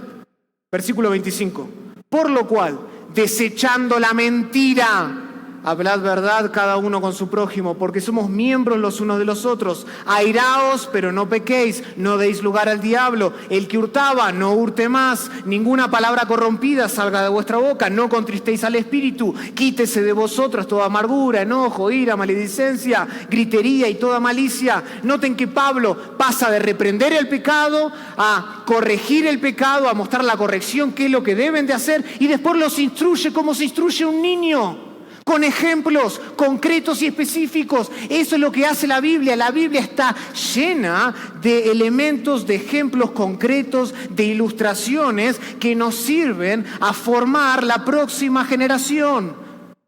versículo 25. Por lo cual, desechando la mentira, hablad verdad cada uno con su prójimo, porque somos miembros los unos de los otros. Airaos, pero no pequéis, no deis lugar al diablo. El que hurtaba, no hurte más. Ninguna palabra corrompida salga de vuestra boca. No contristéis al espíritu. Quítese de vosotros toda amargura, enojo, ira, maledicencia, gritería y toda malicia. Noten que Pablo pasa de reprender el pecado a corregir el pecado, a mostrar la corrección, qué es lo que deben de hacer, y después los instruye como se instruye un niño. con ejemplos concretos y específicos. Eso es lo que hace la Biblia. La Biblia está llena de elementos, de ejemplos concretos, de ilustraciones que nos sirven a formar la próxima generación,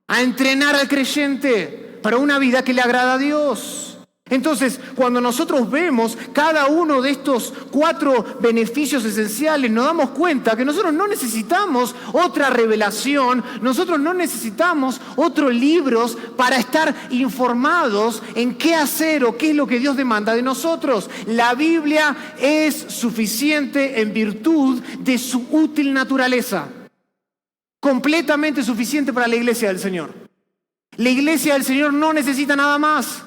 a entrenar al creyente para una vida que le agrada a Dios. Entonces, cuando nosotros vemos cada uno de estos 4 beneficios esenciales, nos damos cuenta que nosotros no necesitamos otra revelación, nosotros no necesitamos otros libros para estar informados en qué hacer o qué es lo que Dios demanda de nosotros. La Biblia es suficiente en virtud de su útil naturaleza, completamente suficiente para la iglesia del Señor. La iglesia del Señor no necesita nada más.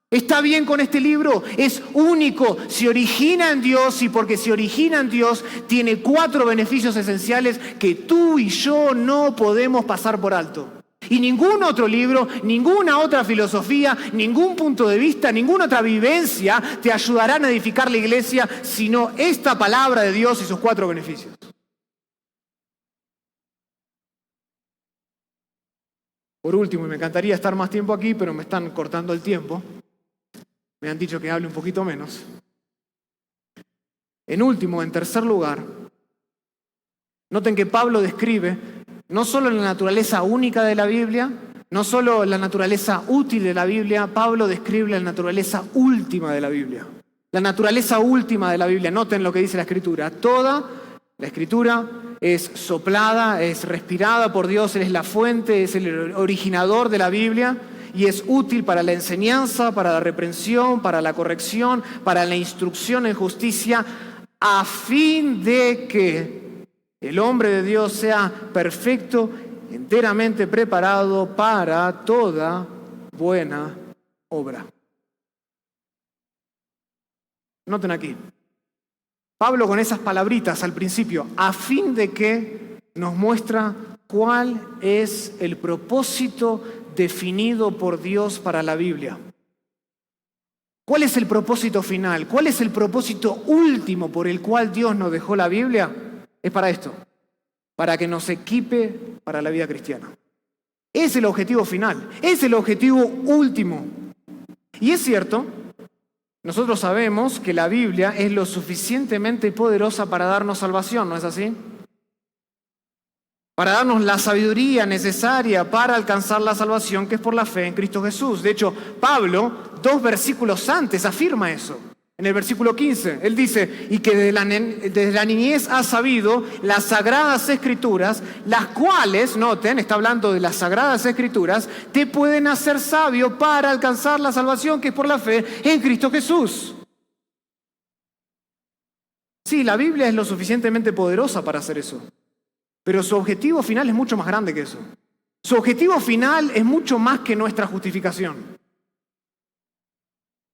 Está bien con este libro, es único, se origina en Dios y porque se origina en Dios tiene 4 beneficios esenciales que tú y yo no podemos pasar por alto. Y ningún otro libro, ninguna otra filosofía, ningún punto de vista, ninguna otra vivencia te ayudarán a edificar la iglesia, sino esta palabra de Dios y sus 4 beneficios. Por último, y me encantaría estar más tiempo aquí, pero me están cortando el tiempo. Me han dicho que hable un poquito menos. En tercer lugar, noten que Pablo describe no solo la naturaleza única de la Biblia, no solo la naturaleza útil de la Biblia, Pablo describe la naturaleza última de la Biblia. La naturaleza última de la Biblia, noten lo que dice la Escritura. Toda la Escritura es soplada, es respirada por Dios, Él es la fuente, es el originador de la Biblia. Y es útil para la enseñanza, para la reprensión, para la corrección, para la instrucción en justicia, a fin de que el hombre de Dios sea perfecto, enteramente preparado para toda buena obra. Noten aquí, Pablo con esas palabritas al principio, a fin de que nos muestra cuál es el propósito definido por Dios para la Biblia. ¿Cuál es el propósito final? ¿Cuál es el propósito último por el cual Dios nos dejó la Biblia? Es para esto, para que nos equipe para la vida cristiana. Es el objetivo final, es el objetivo último. Y es cierto, nosotros sabemos que la Biblia es lo suficientemente poderosa para darnos salvación, ¿no es así? Para darnos la sabiduría necesaria para alcanzar la salvación que es por la fe en Cristo Jesús. De hecho, Pablo, 2 versículos antes, afirma eso. En el versículo 15, él dice, y que desde la niñez has sabido las Sagradas Escrituras, las cuales, noten, está hablando de las Sagradas Escrituras, te pueden hacer sabio para alcanzar la salvación que es por la fe en Cristo Jesús. Sí, la Biblia es lo suficientemente poderosa para hacer eso. Pero su objetivo final es mucho más grande que eso. Su objetivo final es mucho más que nuestra justificación.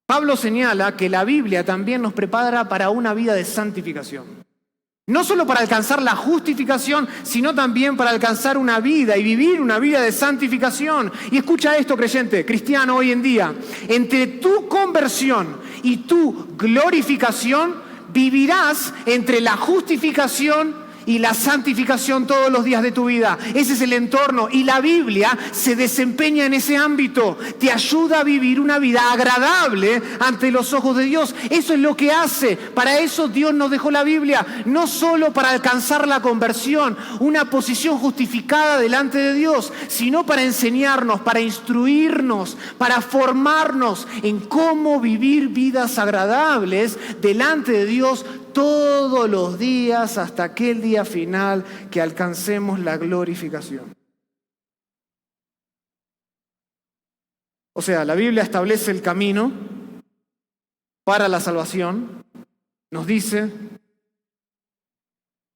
Pablo señala que la Biblia también nos prepara para una vida de santificación. No solo para alcanzar la justificación, sino también para alcanzar una vida y vivir una vida de santificación. Y escucha esto, creyente, cristiano hoy en día. Entre tu conversión y tu glorificación, vivirás entre la justificación y la santificación todos los días de tu vida. Ese es el entorno y la Biblia se desempeña en ese ámbito. Te ayuda a vivir una vida agradable ante los ojos de Dios. Eso es lo que hace. Para eso Dios nos dejó la Biblia. No solo para alcanzar la conversión, una posición justificada delante de Dios, sino para enseñarnos, para instruirnos, para formarnos en cómo vivir vidas agradables delante de Dios todos los días hasta aquel día final que alcancemos la glorificación. O sea, la Biblia establece el camino para la salvación. Nos dice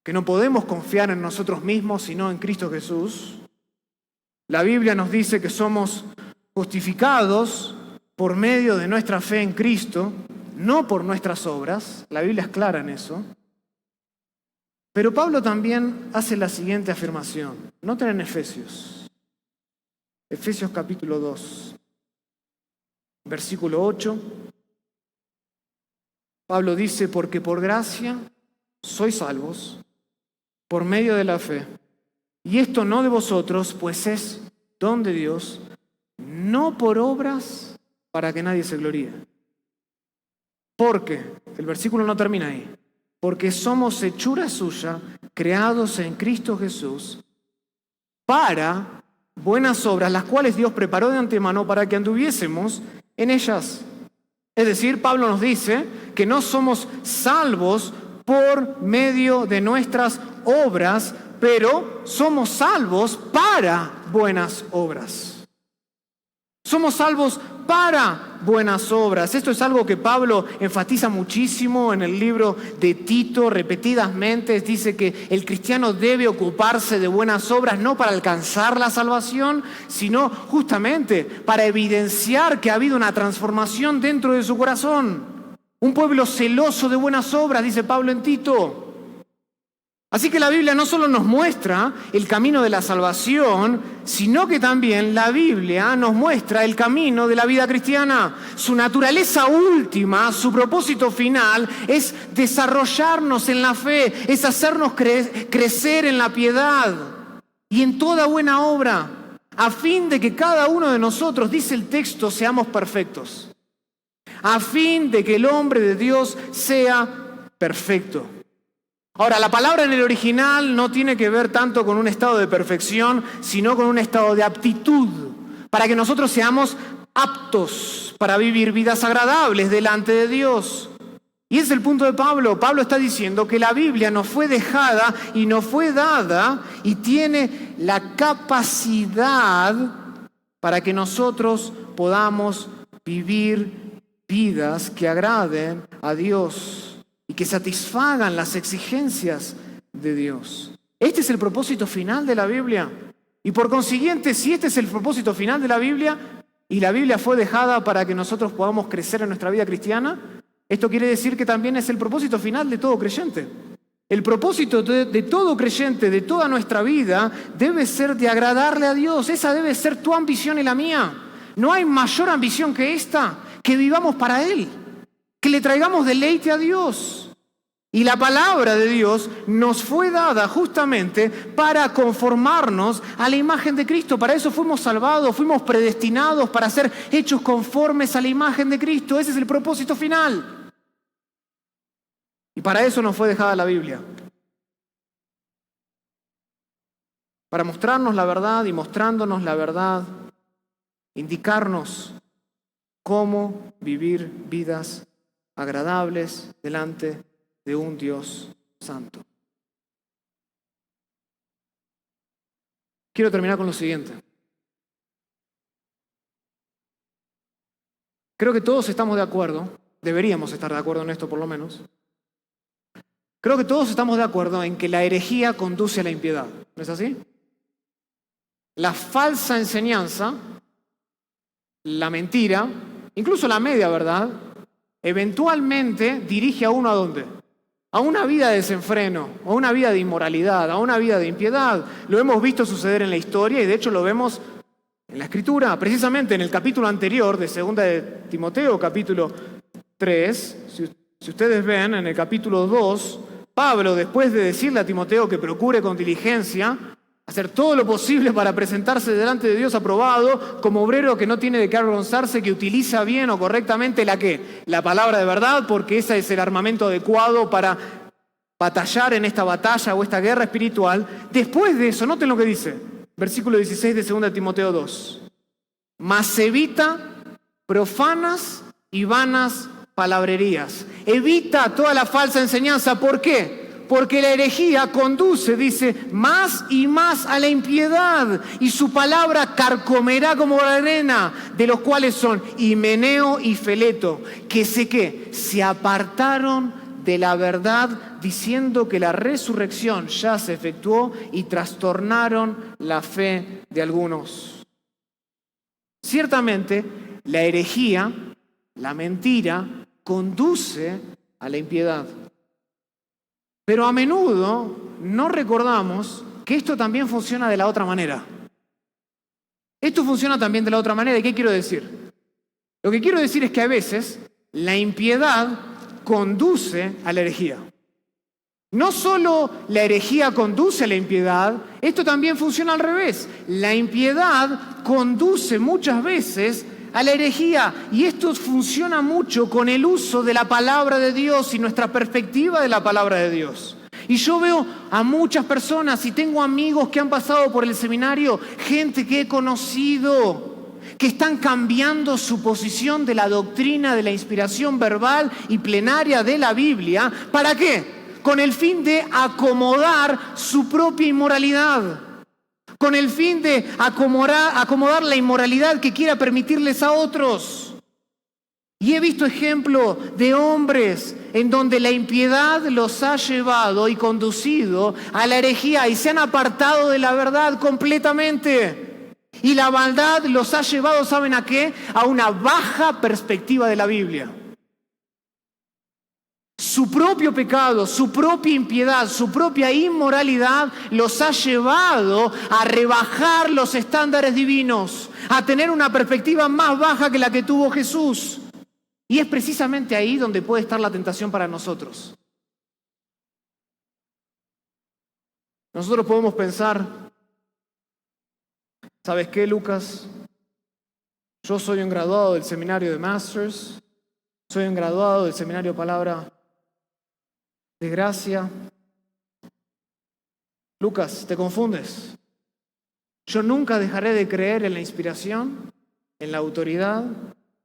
que no podemos confiar en nosotros mismos, sino en Cristo Jesús. La Biblia nos dice que somos justificados por medio de nuestra fe en Cristo, no por nuestras obras. La Biblia es clara en eso. Pero Pablo también hace la siguiente afirmación. Noten en Efesios capítulo 2, versículo 8. Pablo dice, porque por gracia sois salvos por medio de la fe. Y esto no de vosotros, pues es don de Dios, no por obras para que nadie se gloríe. Porque, el versículo no termina ahí, porque somos hechura suya, creados en Cristo Jesús, para buenas obras, las cuales Dios preparó de antemano para que anduviésemos en ellas. Es decir, Pablo nos dice que no somos salvos por medio de nuestras obras, pero somos salvos para buenas obras. Somos salvos para buenas obras. Esto es algo que Pablo enfatiza muchísimo en el libro de Tito, repetidamente. Dice que el cristiano debe ocuparse de buenas obras no para alcanzar la salvación, sino justamente para evidenciar que ha habido una transformación dentro de su corazón. Un pueblo celoso de buenas obras, dice Pablo en Tito. Así que la Biblia no solo nos muestra el camino de la salvación, sino que también la Biblia nos muestra el camino de la vida cristiana. Su naturaleza última, su propósito final es desarrollarnos en la fe, es hacernos crecer en la piedad y en toda buena obra, a fin de que cada uno de nosotros, dice el texto, seamos perfectos. A fin de que el hombre de Dios sea perfecto. Ahora, la palabra en el original no tiene que ver tanto con un estado de perfección, sino con un estado de aptitud, para que nosotros seamos aptos para vivir vidas agradables delante de Dios. Y ese es el punto de Pablo. Pablo está diciendo que la Biblia nos fue dejada y nos fue dada y tiene la capacidad para que nosotros podamos vivir vidas que agraden a Dios y que satisfagan las exigencias de Dios. Este es el propósito final de la Biblia. Y por consiguiente, si este es el propósito final de la Biblia, y la Biblia fue dejada para que nosotros podamos crecer en nuestra vida cristiana, esto quiere decir que también es el propósito final de todo creyente. El propósito de todo creyente, de toda nuestra vida, debe ser de agradarle a Dios. Esa debe ser tu ambición y la mía. No hay mayor ambición que esta, que vivamos para Él, que le traigamos deleite a Dios. Y la palabra de Dios nos fue dada justamente para conformarnos a la imagen de Cristo. Para eso fuimos salvados, fuimos predestinados para ser hechos conformes a la imagen de Cristo. Ese es el propósito final. Y para eso nos fue dejada la Biblia. Para mostrarnos la verdad y mostrándonos la verdad, indicarnos cómo vivir vidas agradables delante de un Dios santo. Quiero terminar con lo siguiente. Creo que todos estamos de acuerdo, deberíamos estar de acuerdo en esto por lo menos. Creo que todos estamos de acuerdo en que la herejía conduce a la impiedad, ¿no es así? La falsa enseñanza, la mentira, incluso la media verdad, eventualmente dirige a uno ¿a dónde? A una vida de desenfreno, a una vida de inmoralidad, a una vida de impiedad. Lo hemos visto suceder en la historia y de hecho lo vemos en la Escritura, precisamente en el capítulo anterior de 2 de Timoteo, capítulo 3. Si ustedes ven, en el capítulo 2, Pablo, después de decirle a Timoteo que procure con diligencia hacer todo lo posible para presentarse delante de Dios aprobado, como obrero que no tiene de qué avergonzarse, que utiliza bien o correctamente la palabra de verdad, porque ese es el armamento adecuado para batallar en esta batalla o esta guerra espiritual. Después de eso, noten lo que dice, versículo 16 de 2 de Timoteo 2. Mas evita profanas y vanas palabrerías. Evita toda la falsa enseñanza. ¿Por qué? Porque la herejía conduce, dice, más y más a la impiedad, y su palabra carcomerá como la arena, de los cuales son Himeneo y Fileto, que se apartaron de la verdad, diciendo que la resurrección ya se efectuó, y trastornaron la fe de algunos. Ciertamente, la herejía, la mentira, conduce a la impiedad. Pero a menudo no recordamos que esto también funciona de la otra manera. Esto funciona también de la otra manera. ¿Y qué quiero decir? Lo que quiero decir es que a veces la impiedad conduce a la herejía. No solo la herejía conduce a la impiedad, esto también funciona al revés. La impiedad conduce muchas veces a la herejía, y esto funciona mucho con el uso de la palabra de Dios y nuestra perspectiva de la palabra de Dios. Y yo veo a muchas personas y tengo amigos que han pasado por el seminario, gente que he conocido, que están cambiando su posición de la doctrina de la inspiración verbal y plenaria de la Biblia. ¿Para qué? Con el fin de acomodar su propia inmoralidad, con el fin de acomodar la inmoralidad que quiera permitirles a otros. Y he visto ejemplos de hombres en donde la impiedad los ha llevado y conducido a la herejía y se han apartado de la verdad completamente. Y la maldad los ha llevado, ¿saben a qué? A una baja perspectiva de la Biblia. Su propio pecado, su propia impiedad, su propia inmoralidad los ha llevado a rebajar los estándares divinos, a tener una perspectiva más baja que la que tuvo Jesús. Y es precisamente ahí donde puede estar la tentación para nosotros. Nosotros podemos pensar, ¿sabes qué, Lucas? Yo soy un graduado del seminario de Masters, soy un graduado del seminario Palabra de Gracia. Lucas, te confundes. Yo nunca dejaré de creer en la inspiración, en la autoridad,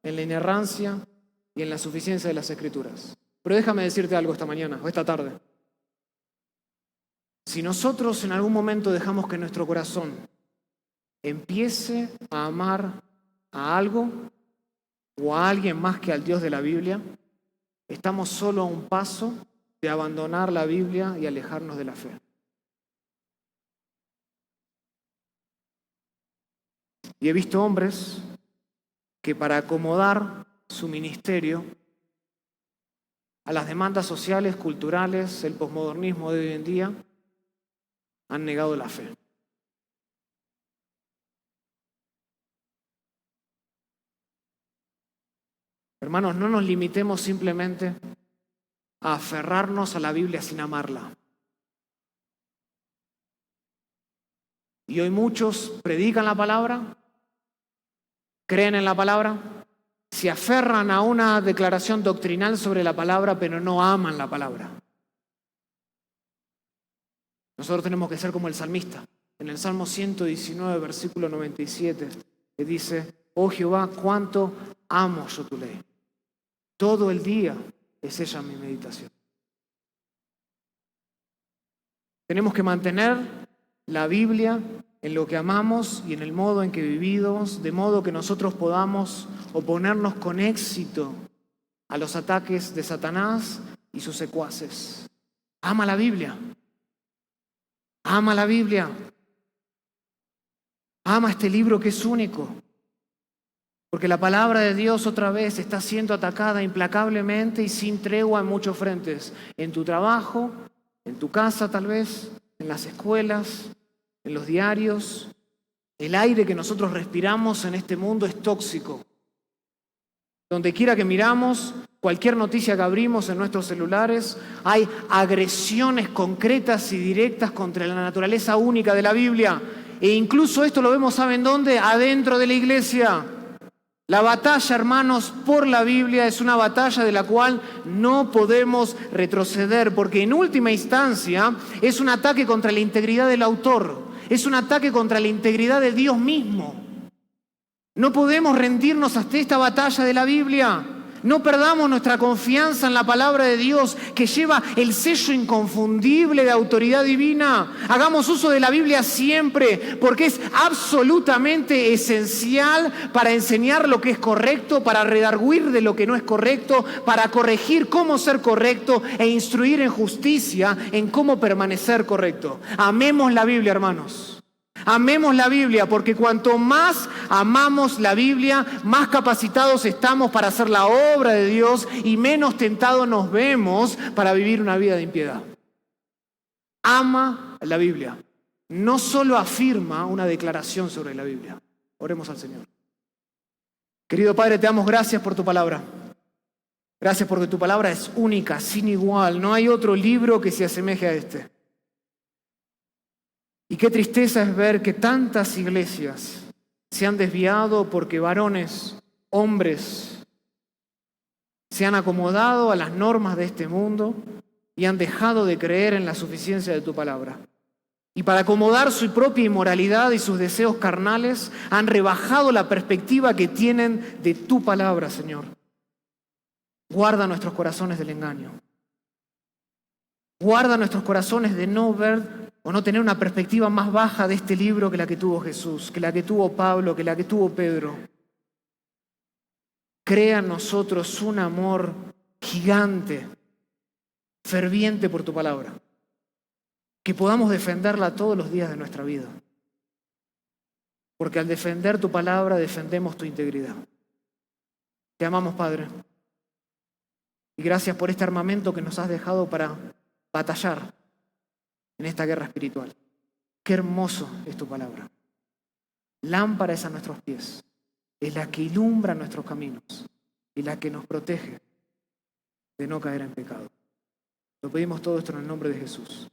en la inerrancia y en la suficiencia de las Escrituras. Pero déjame decirte algo esta mañana o esta tarde. Si nosotros en algún momento dejamos que nuestro corazón empiece a amar a algo o a alguien más que al Dios de la Biblia, estamos solo a un paso de abandonar la Biblia y alejarnos de la fe. Y he visto hombres que para acomodar su ministerio a las demandas sociales, culturales, el posmodernismo de hoy en día, han negado la fe. Hermanos, no nos limitemos simplemente a aferrarnos a la Biblia sin amarla. Y hoy muchos predican la palabra, creen en la palabra, se aferran a una declaración doctrinal sobre la palabra, pero no aman la palabra. Nosotros tenemos que ser como el salmista, en el Salmo 119, versículo 97, que dice: oh Jehová, cuánto amo yo tu ley. Todo el día es ella mi meditación. Tenemos que mantener la Biblia en lo que amamos y en el modo en que vivimos, de modo que nosotros podamos oponernos con éxito a los ataques de Satanás y sus secuaces. Ama la Biblia. Ama la Biblia. Ama este libro que es único. Porque la palabra de Dios otra vez está siendo atacada implacablemente y sin tregua en muchos frentes. En tu trabajo, en tu casa tal vez, en las escuelas, en los diarios. El aire que nosotros respiramos en este mundo es tóxico. Donde quiera que miramos, cualquier noticia que abrimos en nuestros celulares, hay agresiones concretas y directas contra la naturaleza única de la Biblia. E incluso esto lo vemos, ¿saben dónde? Adentro de la iglesia. La batalla, hermanos, por la Biblia es una batalla de la cual no podemos retroceder, porque en última instancia es un ataque contra la integridad del autor, es un ataque contra la integridad de Dios mismo. No podemos rendirnos ante esta batalla de la Biblia. No perdamos nuestra confianza en la palabra de Dios, que lleva el sello inconfundible de autoridad divina. Hagamos uso de la Biblia siempre, porque es absolutamente esencial para enseñar lo que es correcto, para redarguir de lo que no es correcto, para corregir cómo ser correcto e instruir en justicia en cómo permanecer correcto. Amemos la Biblia, hermanos. Amemos la Biblia, porque cuanto más amamos la Biblia, más capacitados estamos para hacer la obra de Dios y menos tentados nos vemos para vivir una vida de impiedad. Ama la Biblia. No solo afirma una declaración sobre la Biblia. Oremos al Señor. Querido Padre, te damos gracias por tu palabra. Gracias porque tu palabra es única, sin igual. No hay otro libro que se asemeje a este. Y qué tristeza es ver que tantas iglesias se han desviado porque varones, hombres, se han acomodado a las normas de este mundo y han dejado de creer en la suficiencia de tu palabra. Y para acomodar su propia inmoralidad y sus deseos carnales, han rebajado la perspectiva que tienen de tu palabra, Señor. Guarda nuestros corazones del engaño. Guarda nuestros corazones de no ver o no tener una perspectiva más baja de este libro que la que tuvo Jesús, que la que tuvo Pablo, que la que tuvo Pedro. Crea en nosotros un amor gigante, ferviente por tu palabra, que podamos defenderla todos los días de nuestra vida. Porque al defender tu palabra, defendemos tu integridad. Te amamos, Padre. Y gracias por este armamento que nos has dejado para batallar en esta guerra espiritual. Qué hermoso es tu palabra. Lámpara es a nuestros pies. Es la que ilumbra nuestros caminos y la que nos protege de no caer en pecado. Lo pedimos todo esto en el nombre de Jesús.